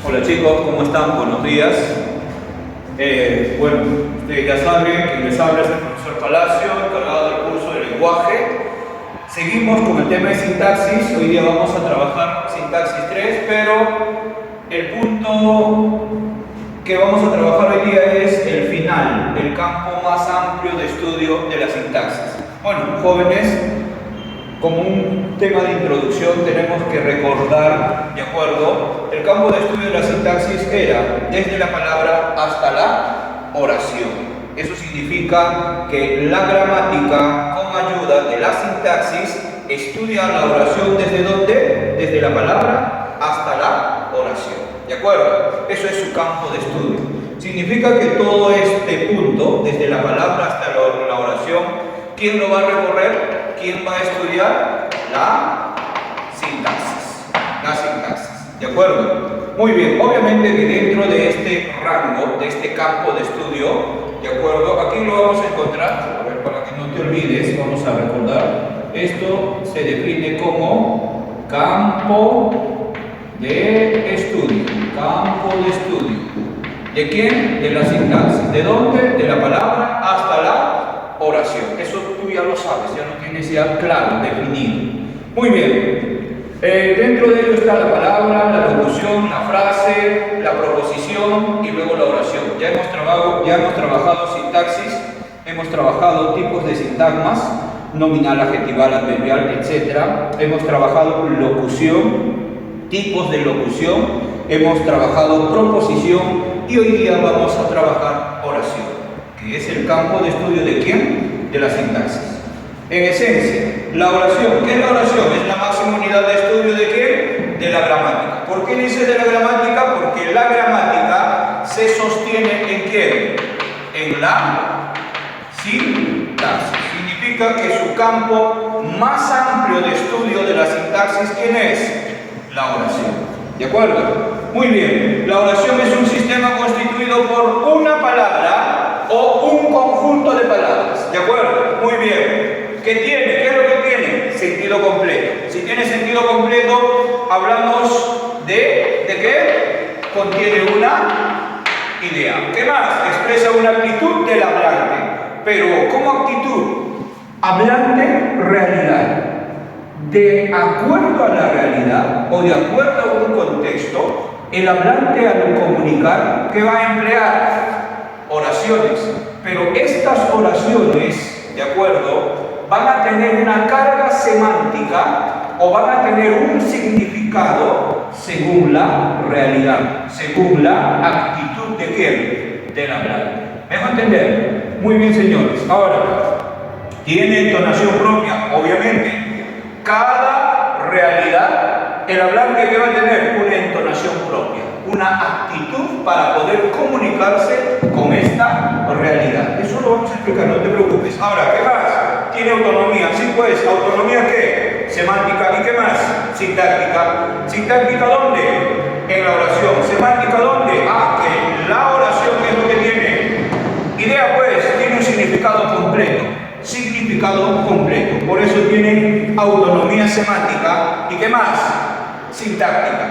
Hola chicos, ¿cómo están? Buenos días. Bueno, ustedes ya saben, quien les habla es el profesor Palacio, encargado del curso de lenguaje. Seguimos con el tema de sintaxis. Hoy día vamos a trabajar sintaxis 3, pero el punto que vamos a trabajar hoy día es el final, el campo más amplio de estudio de la sintaxis. Bueno, jóvenes, como un tema de introducción tenemos que recordar, ¿de acuerdo? El campo de estudio de la sintaxis era desde la palabra hasta la oración. Eso significa que la gramática, con ayuda de la sintaxis, estudia la oración ¿desde dónde? Desde la palabra hasta la oración. ¿De acuerdo? Eso es su campo de estudio. Significa que todo este punto, desde la palabra hasta la oración, ¿quién lo va a recorrer? ¿Quién va a estudiar? La sintaxis. La sintaxis. ¿De acuerdo? Muy bien. Obviamente que dentro de este rango, de este campo de estudio, ¿de acuerdo? Aquí lo vamos a encontrar. A ver, para que no te olvides, vamos a recordar. Esto se define como campo de estudio. Campo de estudio. ¿De quién? De la sintaxis. ¿De dónde? De la palabra hasta la oración. Eso tú ya lo sabes, ya lo tienes ya claro, definido. Muy bien. Dentro de ello está la palabra, la locución, la frase, la proposición y luego la oración. Ya hemos trabajado sintaxis, hemos trabajado tipos de sintagmas, nominal, adjetival, adverbial, etc. Hemos trabajado locución, tipos de locución, hemos trabajado proposición y hoy día vamos a trabajar oración, que es el campo de estudio ¿de quién? De la sintaxis. En esencia, la oración, ¿qué es la oración? Es la máxima unidad de estudio ¿de qué? De la gramática. ¿Por qué dice de la gramática? Porque la gramática se sostiene ¿en quién? En la sintaxis. Significa que su campo más amplio de estudio de la sintaxis, ¿quién es? La oración. ¿De acuerdo? Muy bien. La oración es un sistema constituido por una palabra o un conjunto de palabras. ¿De acuerdo? Muy bien. ¿Qué tiene? ¿Qué es lo que tiene? Sentido completo. Si tiene sentido completo, hablamos de qué? Contiene una idea. ¿Qué más? Expresa una actitud del hablante. Pero, ¿cómo actitud? Hablante, realidad. De acuerdo a la realidad o de acuerdo a un contexto, el hablante al comunicar, ¿qué va a emplear? Oraciones. Pero estas oraciones, ¿de acuerdo?, van a tener una carga semántica o van a tener un significado según la realidad, según la actitud de quién? Del hablante. ¿Me dejo entender? Muy bien, señores. Ahora, ¿tiene entonación propia? Obviamente. Cada realidad, el hablante que va a tener una entonación propia, una actitud para poder comunicarse con esta realidad. Eso lo vamos a explicar, no te preocupes. Ahora, ¿qué más? Tiene autonomía. Sí, pues, ¿autonomía qué? Semántica. ¿Y qué más? Sintáctica. ¿Sintáctica dónde? En la oración. ¿Semántica dónde? Ah, que la oración es lo que tiene. Idea, pues, tiene un significado completo. Significado completo. Por eso tiene autonomía semántica. ¿Y qué más? Sintáctica.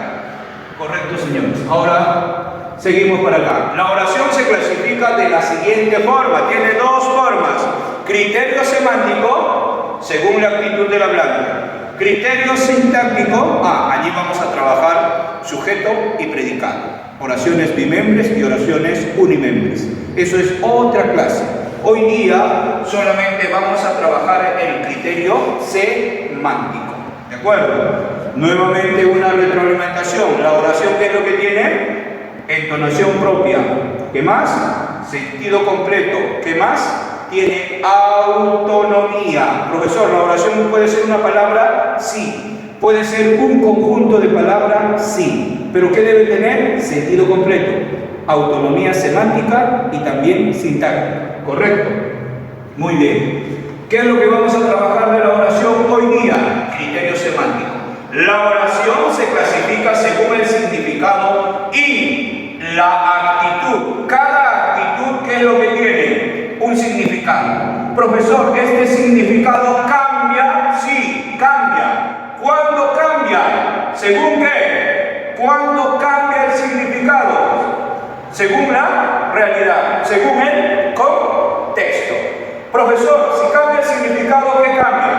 Correcto, señores. Ahora seguimos para acá. La oración se clasifica de la siguiente forma. Tiene dos formas. Criterio semántico, según la actitud del hablante. Criterio sintáctico, allí vamos a trabajar sujeto y predicado. Oraciones bimembres y oraciones unimembres. Eso es otra clase. Hoy día solamente vamos a trabajar el criterio semántico. ¿De acuerdo? Nuevamente una retroalimentación. La oración, ¿qué es lo que tiene? Entonación propia. ¿Qué más? Sentido completo. ¿Qué más? Tiene autonomía. Profesor, ¿la oración puede ser una palabra? Sí. ¿Puede ser un conjunto de palabras? Sí. ¿Pero qué debe tener? Sentido completo. Autonomía semántica y también sintáctica. ¿Correcto? Muy bien. ¿Qué es lo que vamos a trabajar de la oración hoy día? Criterio semántico. La oración se clasifica según el significado y la actitud. Cada actitud, ¿qué es lo que tiene? Un significado. Profesor, ¿este significado cambia? Sí, cambia. ¿Cuándo cambia? ¿Según qué? ¿Cuándo cambia el significado? Según la realidad, según el contexto. Profesor, si cambia el significado, ¿qué cambia?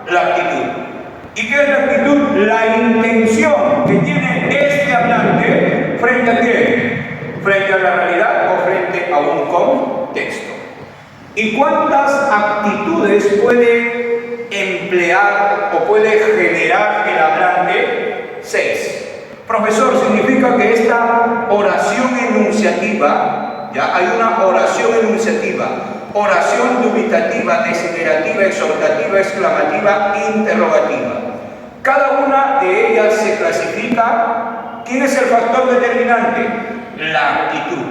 La actitud. ¿Y qué es la actitud? La intención que tiene este hablante frente a qué? Frente a la realidad o frente a un contexto. ¿Y cuántas actitudes puede emplear o puede generar el hablante? 6. Profesor, significa que esta oración enunciativa, ya hay una oración enunciativa, oración dubitativa, desiderativa, exhortativa, exclamativa, interrogativa. Cada una de ellas se clasifica. ¿Quién es el factor determinante? La actitud.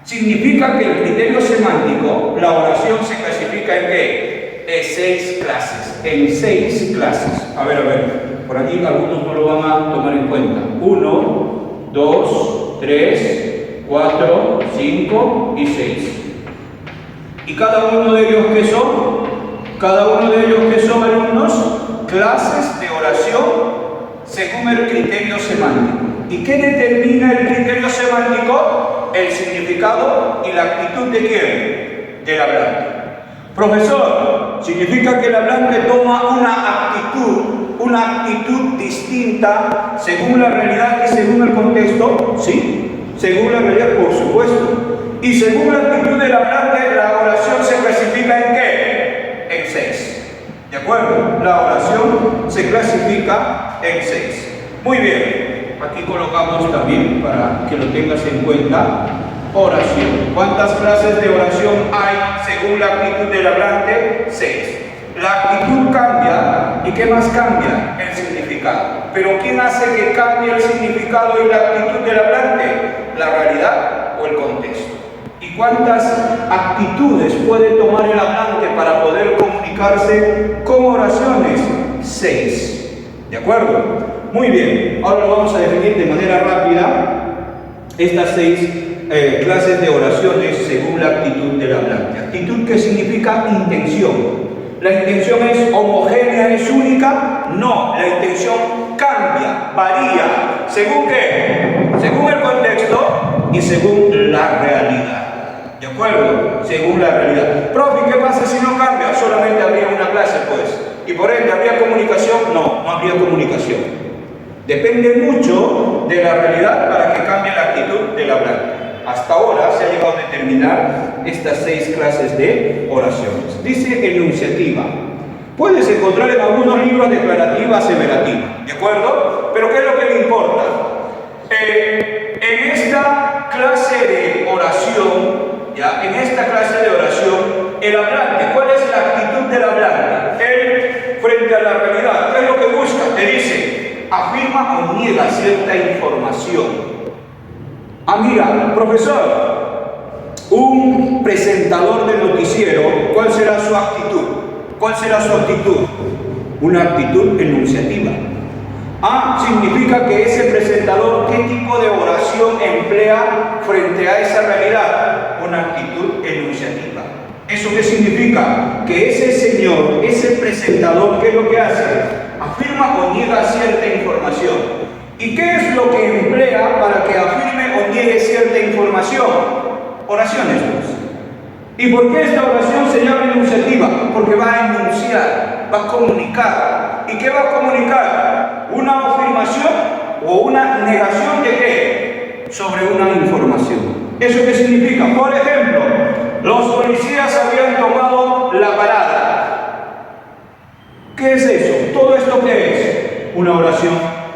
Significa que el criterio semántico, la oración se clasifica ¿en qué? En 6 clases. En 6 clases. A ver. Por aquí algunos no lo van a tomar en cuenta. 1, 2, 3, 4, 5 y 6. ¿Y cada uno de ellos qué son? Cada uno de ellos ¿qué son, alumnos? Clases de oración según el criterio semántico. ¿Y qué determina el criterio semántico? El significado y la actitud ¿de quién? Del hablante. Profesor, significa que el hablante toma una actitud distinta según la realidad y según el contexto. Sí, según la realidad, por supuesto. Y según la actitud del hablante, la oración se clasifica ¿en qué? En 6. ¿De acuerdo? La oración se clasifica en 6. Muy bien. Aquí colocamos también, para que lo tengas en cuenta, oración. ¿Cuántas clases de oración hay según la actitud del hablante? 6. La actitud cambia. ¿Y qué más cambia? El significado. ¿Pero quién hace que cambie el significado y la actitud del hablante? ¿La realidad o el contexto? ¿Y cuántas actitudes puede tomar el hablante para poder comunicarse con oraciones? 6. ¿De acuerdo? Muy bien. Ahora lo vamos a definir de manera rápida. Estas 6 clases de oraciones según la actitud del hablante. Actitud que significa intención. ¿La intención es homogénea, es única? No, la intención cambia, varía. ¿Según qué? Según el contexto y según la realidad. ¿De acuerdo? Según la realidad. Profe, ¿qué pasa si no cambia? Solamente habría una clase, pues. Y por ende, ¿habría comunicación? No, no habría comunicación. Depende mucho de la realidad para que cambie la actitud del hablante. Hasta ahora se ha llegado a determinar estas 6 clases de oraciones. Dice enunciativa. Puedes encontrar en algunos libros declarativa, aseverativa. ¿De acuerdo? Pero ¿qué es lo que le importa? En esta clase de oración, ¿ya? En esta clase de oración, el hablante, ¿cuál es la actitud del hablante? Él, frente a la realidad, ¿qué es lo que busca? Te dice, afirma o niega cierta información. Mira, profesor, un presentador de noticiero, ¿cuál será su actitud? ¿Cuál será su actitud? Una actitud enunciativa. Significa que ese presentador, ¿qué tipo de oración emplea frente a esa realidad? Una actitud enunciativa. ¿Eso qué significa? Que ese señor, ese presentador, ¿qué es lo que hace? Afirma o niega cierta información. ¿Y qué es lo que emplea para que afirme o niegue cierta información? Oraciones, pues. ¿Y por qué esta oración se llama enunciativa? Porque va a enunciar, va a comunicar. ¿Y qué va a comunicar? ¿Una afirmación o una negación de qué? Sobre una información. ¿Eso qué significa? Por ejemplo, los policías habían tomado la parada. ¿Qué es eso? ¿Todo esto qué es? Una oración.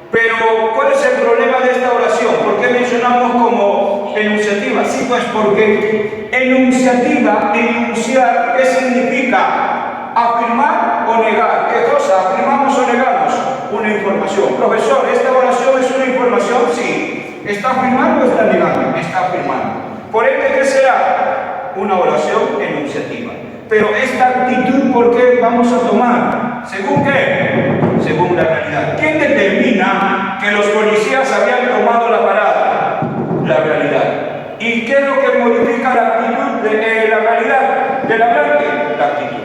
Pero, ¿cuál es el problema de esta oración? ¿Por qué mencionamos como enunciativa? Sí, pues porque enunciativa, enunciar, ¿qué significa? ¿Afirmar o negar? ¿Qué cosa? ¿Afirmamos o negamos? Una información. Profesor, ¿esta oración es una información? Sí. ¿Está afirmando o está negando? Está afirmando. Por ende, ¿qué será? Una oración enunciativa. Pero esta actitud, ¿por qué vamos a tomar? ¿Según qué? Según la realidad. ¿Quién determina que los policías habían tomado la parada? La realidad. ¿Y qué es lo que modifica la actitud de la realidad del hablante? La actitud.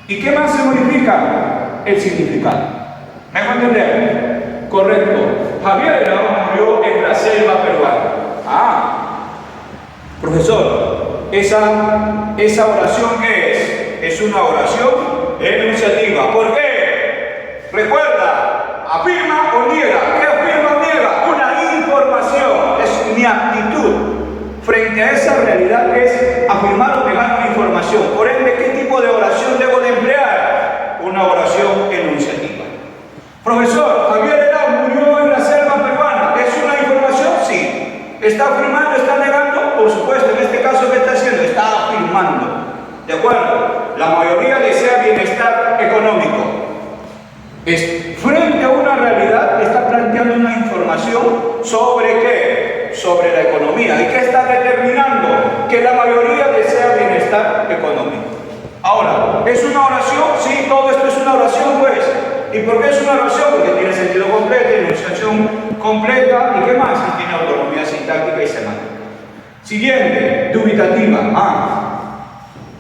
¿Y qué más se modifica? El significado. ¿Me hago entender? Correcto. Javier Herao murió en la selva peruana. Profesor, esa oración ¿qué es? Es una oración enunciativa. ¿Por qué? Recuerda, afirma o niega. ¿Qué afirma o niega? Una información. Es mi actitud frente a esa realidad, es afirmar o negar una información. Por ende, ¿qué tipo de oración debo de emplear? Una oración enunciativa. Profesor, Javier Herao murió en la selva peruana. ¿Es una información? Sí. ¿Está afirmando? ¿Está negando? Por supuesto. En este caso, ¿qué está haciendo? Está afirmando. ¿De acuerdo? La mayoría desea bienestar económico. Frente a una realidad, está planteando una información sobre ¿qué? Sobre la economía. ¿Y qué está determinando? Que la mayoría desea bienestar económico. Ahora, ¿es una oración? Sí, todo esto es una oración, pues. ¿Y por qué es una oración? Porque tiene sentido completo, enunciación completa, ¿y qué más? Y tiene autonomía sintáctica y semántica. Siguiente, dubitativa.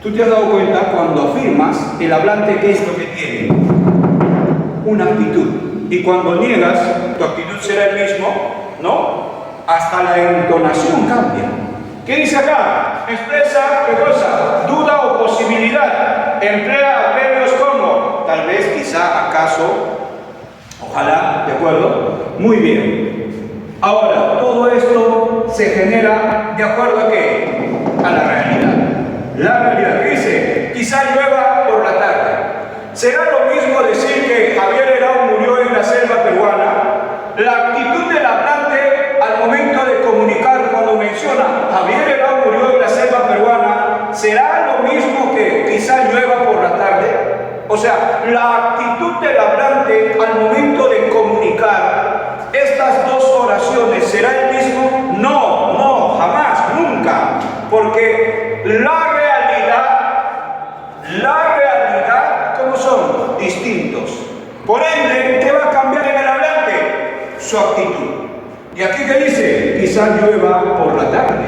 ¿Tú te has dado cuenta cuando afirmas el hablante qué es lo que tiene? Una actitud. Y cuando niegas, tu actitud será el mismo, ¿no? Hasta la entonación cambia. ¿Qué dice acá? Expresa, ¿qué cosa? Duda o posibilidad. Emplea adverbios como tal vez, quizá, acaso, ojalá, ¿de acuerdo? Muy bien. Ahora, todo esto se genera ¿de acuerdo a qué? A la realidad. La realidad, ¿qué dice? Quizá llueva por la tarde. ¿Será lo mismo decir que Javier Herao murió en la selva peruana? La actitud del hablante al momento de comunicar cuando menciona Javier Herao murió en la selva peruana, ¿será lo mismo que quizá llueva por la tarde? O sea, la actitud del hablante al momento de comunicar estas dos oraciones, ¿será el mismo? No, jamás, nunca. Porque la realidad, ¿cómo son? Distintos. Por ende, ¿qué va a cambiar en el hablante? Su actitud. ¿Y aquí qué dice? Quizá llueva por la tarde.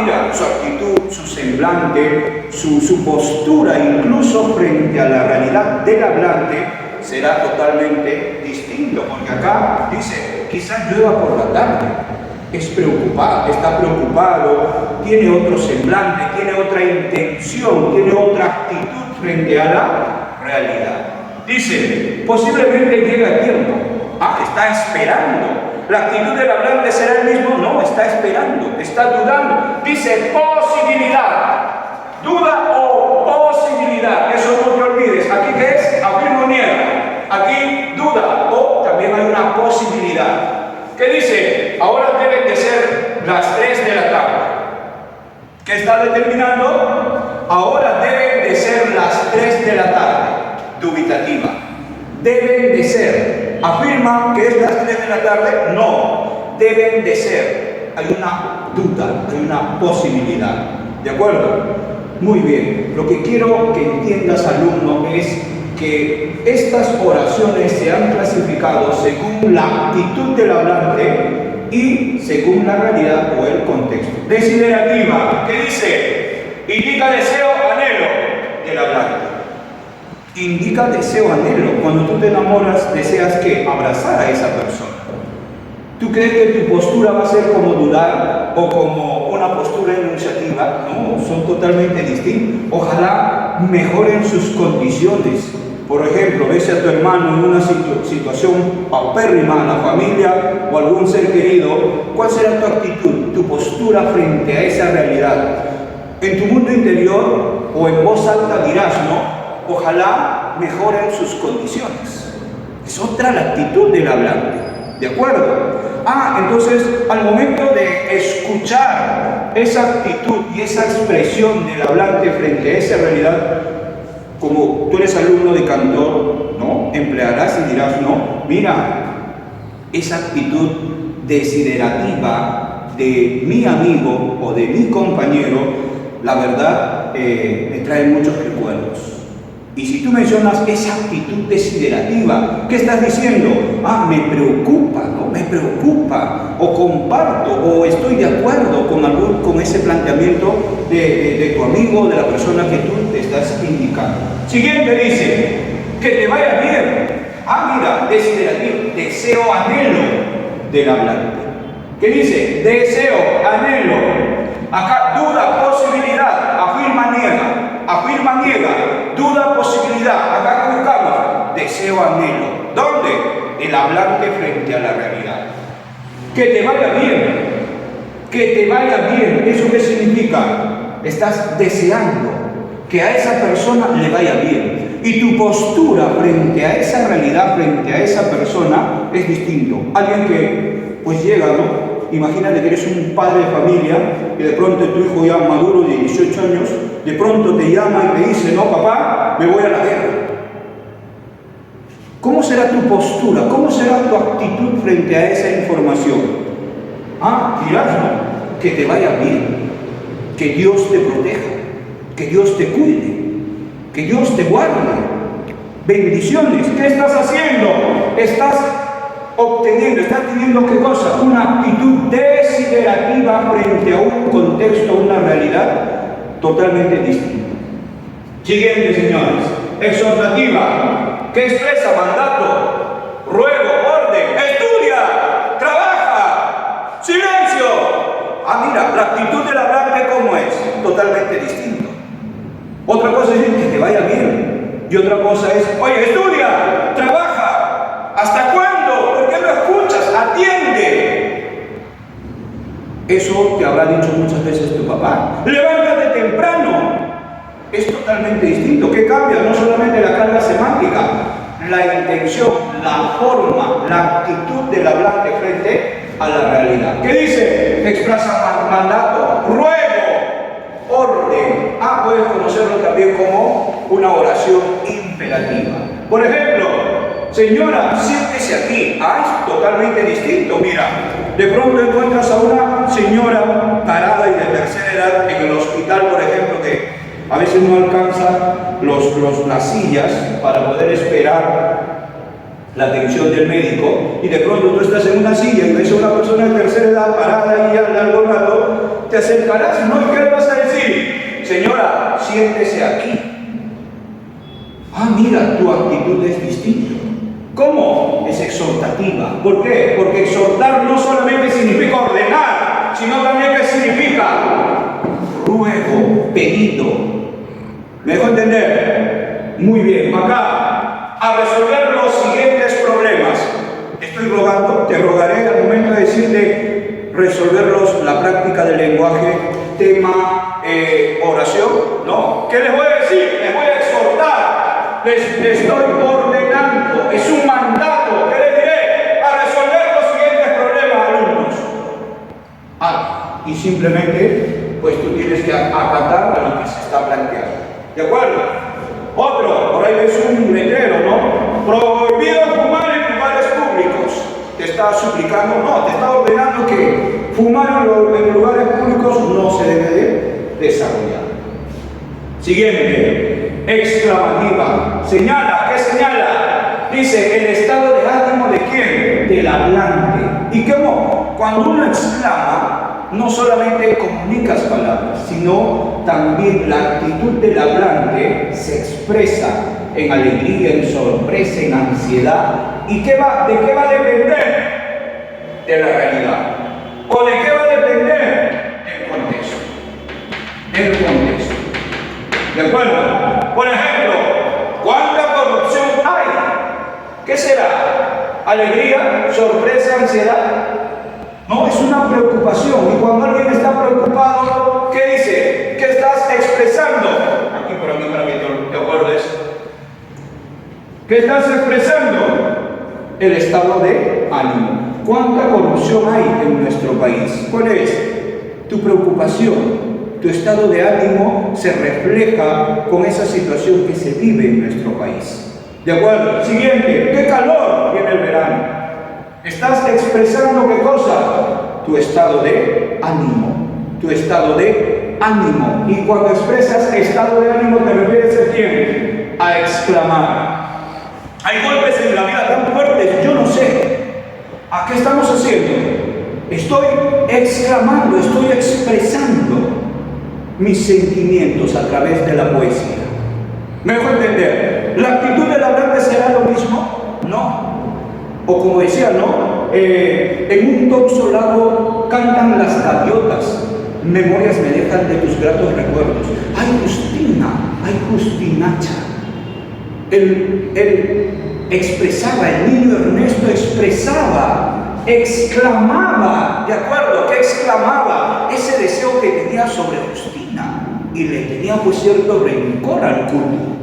Mira, su actitud, su semblante, su postura, incluso frente a la realidad del hablante, será totalmente distinto. Porque acá dice, quizá llueva por la tarde. Es preocupado, está preocupado, tiene otro semblante, tiene otra intención, tiene otra actitud frente a la realidad. Dice, posiblemente llegue a tiempo. Está esperando. ¿La actitud del hablante será el mismo? No, está esperando, está dudando. Dice posibilidad. Duda o posibilidad. Eso no te olvides. ¿Aquí qué es? Afirma o niega. Aquí duda o también hay una posibilidad. ¿Qué dice? Ahora deben de ser las 3 de la tarde. ¿Qué está determinando? Ahora deben de ser las 3 de la tarde. Dubitativa. Deben de ser. ¿Afirma que es las 3 de la tarde? No. Deben de ser. Hay una duda, hay una posibilidad. ¿De acuerdo? Muy bien. Lo que quiero que entiendas, alumno, es que estas oraciones se han clasificado según la actitud del hablante y según la realidad o el contexto. Desiderativa, ¿qué dice? Indica deseo, anhelo del hablante. Indica deseo, anhelo. Cuando tú te enamoras, deseas que abrazar a esa persona. ¿Tú crees que tu postura va a ser como dudar o como una postura enunciativa? No, son totalmente distintas. Ojalá mejoren sus condiciones. Por ejemplo, ves a tu hermano en una situación paupérrima, la familia o algún ser querido. ¿Cuál será tu actitud, tu postura frente a esa realidad? En tu mundo interior o en voz alta dirás, ¿no? Ojalá mejoren sus condiciones. Es otra la actitud del hablante. ¿De acuerdo? Entonces, al momento de escuchar esa actitud y esa expresión del hablante frente a esa realidad, como tú eres alumno de cantor, ¿no? Emplearás y dirás, no, mira, esa actitud desiderativa de mi amigo o de mi compañero, la verdad, me trae muchos recuerdos. Y si tú mencionas esa actitud desiderativa, ¿qué estás diciendo? Me preocupa, ¿no? Me preocupa, o comparto, o estoy de acuerdo con ese planteamiento de tu amigo, de la persona que tú te estás indicando. Siguiente dice, que te vaya bien. Mira, desiderativo, deseo, anhelo del hablante. ¿Qué dice? Deseo, anhelo. Acá duda, posibilidad, afirma, niega, duda, posibilidad. Acá ¿qué buscamos? Deseo, anhelo. ¿Dónde? El hablante frente a la realidad. Que te vaya bien. Que te vaya bien. ¿Eso qué significa? Estás deseando que a esa persona le vaya bien. Y tu postura frente a esa realidad, frente a esa persona, es distinto. Alguien que pues llega, ¿no? Imagínate que eres un padre de familia y de pronto tu hijo ya maduro de 18 años, de pronto te llama y te dice, no papá, me voy a la guerra. ¿Cómo será tu postura? ¿Cómo será tu actitud frente a esa información? Dirás, no, que te vaya bien, que Dios te proteja, que Dios te cuide, que Dios te guarde. Bendiciones. ¿Qué estás haciendo? Estás obteniendo, estás teniendo ¿qué cosa? Una actitud desiderativa frente a un contexto, a una realidad totalmente distinta. Siguiente, señores. Exhortativa. ¿Qué expresa? Mandato, ruego, orden, estudia, trabaja, silencio. Mira, la actitud del hablante, ¿cómo es? Totalmente distinto. Otra cosa es que te vaya bien. Y otra cosa es, oye, estudia, trabaja. ¿Hasta cuándo? ¿Por qué no escuchas? Atiende. Eso te habrá dicho muchas veces tu papá. Levántate temprano. Es totalmente distinto. ¿Qué cambia? No solamente la carga semántica, la intención, la forma, la actitud del hablante frente a la realidad. ¿Qué dice? Expresa mandato, ruego, orden. Puedes conocerlo también como una oración imperativa. Por ejemplo, señora, siéntese aquí. Es totalmente distinto. Mira, de pronto encuentras a una señora parada y de tercera edad en el hospital, por ejemplo, que a veces no alcanza las sillas para poder esperar la atención del médico, y de pronto tú estás en una silla y ves a una persona de tercera edad parada y al largo rato, te acercarás, ¿no? ¿Y qué le vas a decir? Señora, siéntese aquí. Mira, tu actitud es distinta. ¿Cómo? Es exhortativa. ¿Por qué? Porque exhortar no solamente significa ordenar, sino también que significa ruego, pedido. ¿Me dejo entender? Muy bien. Acá, a resolver los siguientes problemas. Estoy rogando, te rogaré al momento de decirte resolverlos, la práctica del lenguaje, tema, oración. No. ¿Qué les voy a decir? Les voy a exhortar. Les estoy ordenando. Es un mandato. ¿Qué les diré? A resolver los siguientes problemas, alumnos. Y simplemente, pues tú tienes que acatar a lo que se está planteando. ¿De acuerdo? Otro, por ahí ves un letrero, ¿no? Prohibido fumar en lugares públicos. Te está suplicando, no, te está ordenando que fumar en lugares públicos no se debe de desarrollar. Siguiente, exclamativa. Señala, ¿qué señala? Dice, el estado de ánimo de quién? Del hablante. ¿Y cómo? Cuando uno exclama, no solamente comunicas palabras, sino también la actitud del hablante se expresa en alegría, en sorpresa, en ansiedad. ¿Y de qué va a depender? De la realidad. ¿O de qué va a depender? Del contexto. Del contexto. ¿De acuerdo? Por ejemplo, ¿cuánta corrupción hay? ¿Qué será? ¿Alegría? ¿Sorpresa? ¿Ansiedad? No, es una preocupación. Y cuando alguien está preocupado, ¿qué dice? ¿Qué estás expresando? Aquí para que te acuerdes. ¿Qué estás expresando? El estado de ánimo. ¿Cuánta corrupción hay en nuestro país? ¿Cuál es tu preocupación? Tu estado de ánimo se refleja con esa situación que se vive en nuestro país. ¿De acuerdo? Siguiente. ¿Qué calor viene el verano? ¿Estás expresando qué cosa? Tu estado de ánimo. Tu estado de ánimo. Y cuando expresas estado de ánimo, ¿te refieres a quién? A exclamar. Hay golpes en la vida tan fuertes, yo no sé. ¿A qué estamos haciendo? Estoy exclamando, estoy expresando mis sentimientos a través de la poesía. ¿Me dejo entender? ¿La actitud del hablante será lo mismo? No. No. O como decía, ¿no? En un tonso lago cantan las gaviotas, memorias me dejan de tus gratos recuerdos. ¡Ay, Justina! ¡Ay, Justinacha! Él expresaba, el niño Ernesto expresaba, exclamaba, ¿de acuerdo? ¿Qué exclamaba? Ese deseo que tenía sobre Justina, y le tenía pues cierto rencor al culto.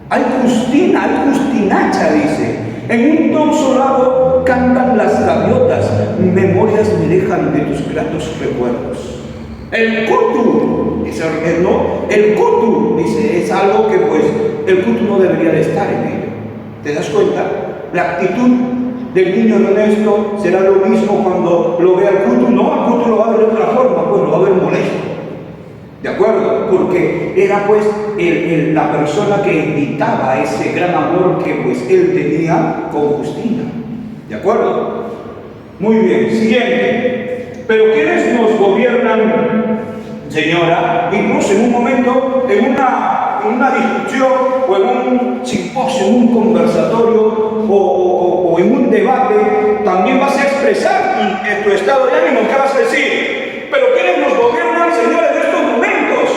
¡Ay, Justina! ¡Ay, Justinacha! Dice. En un tonso lago cantan las gaviotas, memorias me dejan de tus gratos recuerdos. El kutu, dice ¿no? El kutu, dice, es algo que pues el kutu no debería de estar en ello. ¿Te das cuenta? La actitud del niño Ernesto será lo mismo cuando lo vea el kutu. No, al kutu lo va a ver de otra forma, pues lo va a ver molesto. ¿De acuerdo? Porque era pues la persona que invitaba ese gran amor que pues él tenía con Justina. ¿De acuerdo? Muy bien, siguiente. Pero ¿quiénes nos gobiernan, señora? Incluso en un momento, en una discusión o en un simposio, en un conversatorio o en un debate, también vas a expresar tu estado de ánimo. ¿Qué vas a decir? Pero ¿quiénes nos gobiernan, señores, en estos momentos?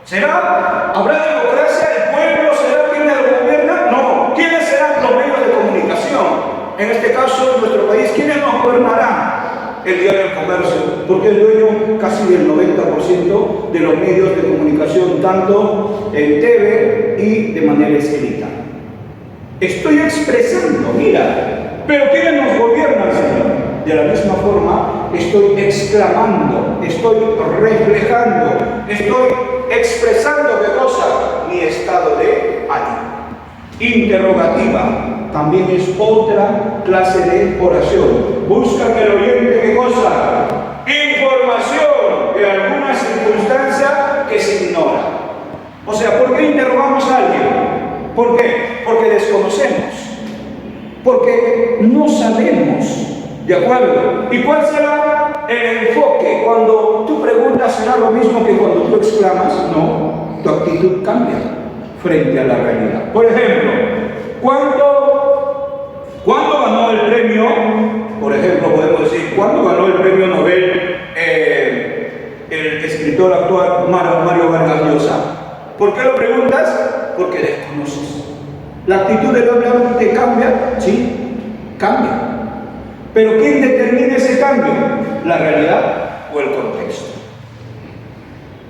¿Será? ¿Habrá democracia? ¿El pueblo será quien nos gobierna? No. ¿Quiénes serán los medios de comunicación? En este caso, en nuestro país, ¿quiénes nos gobernarán? El Diario del Comercio, porque es dueño casi del 90% de los medios de comunicación, tanto en TV y de manera escrita. Estoy expresando, mira, pero ¿quiénes nos gobiernan, Señor? De la misma forma, estoy exclamando, estoy reflejando, estoy expresando ¿qué cosa? Mi estado de ánimo. Interrogativa también es otra clase de oración. Busca que el oyente ¿qué cosa? Información de alguna circunstancia que se ignora. O sea, ¿por qué interrogamos a alguien? ¿Por qué? Porque desconocemos. Porque no sabemos. ¿De acuerdo? ¿Y cuál será el enfoque? Cuando tú preguntas, ¿será lo mismo que cuando tú exclamas? No, tu actitud cambia frente a la realidad. Por ejemplo, ¿cuándo ganó el premio? Por ejemplo, podemos decir, ¿cuándo ganó el premio Nobel el escritor actual Mario Vargas Llosa? ¿Por qué lo preguntas? Porque desconoces. ¿La actitud del hablante cambia? Sí, cambia. Pero ¿quién determina ese cambio? ¿La realidad o el contexto?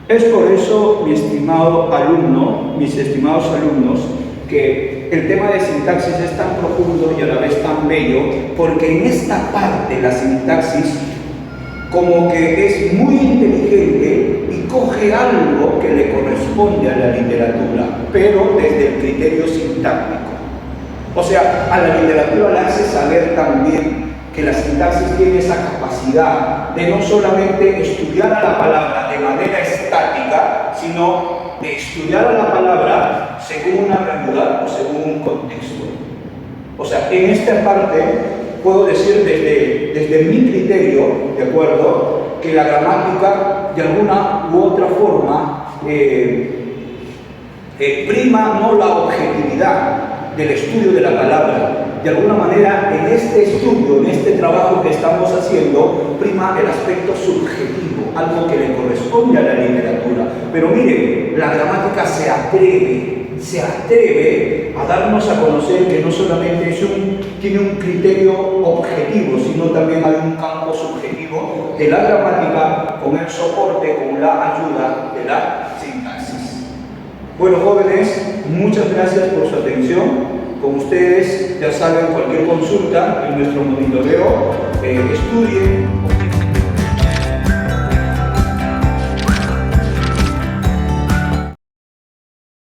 Es por eso, mi estimado alumno, mis estimados alumnos, que el tema de sintaxis es tan profundo y a la vez tan bello, porque en esta parte la sintaxis como que es muy inteligente y coge algo que le corresponde a la literatura, pero desde el criterio sintáctico. O sea, a la literatura le hace saber también que la sintaxis tiene esa capacidad de no solamente estudiar a la palabra de manera estática, sino de estudiar a la palabra según una realidad o según un contexto. O sea, en esta parte puedo decir desde mi criterio, ¿de acuerdo?, que la gramática de alguna u otra forma prima no la objetividad del estudio de la palabra. De alguna manera, en este estudio, en este trabajo que estamos haciendo, prima el aspecto subjetivo, algo que le corresponde a la literatura. Pero miren, la gramática se atreve a darnos a conocer que no solamente tiene un criterio objetivo, sino también hay un campo subjetivo de la gramática con el soporte, con la ayuda de la sintaxis. Bueno, jóvenes, muchas gracias por su atención. Con ustedes, ya saben, cualquier consulta en nuestro monitoreo, estudien.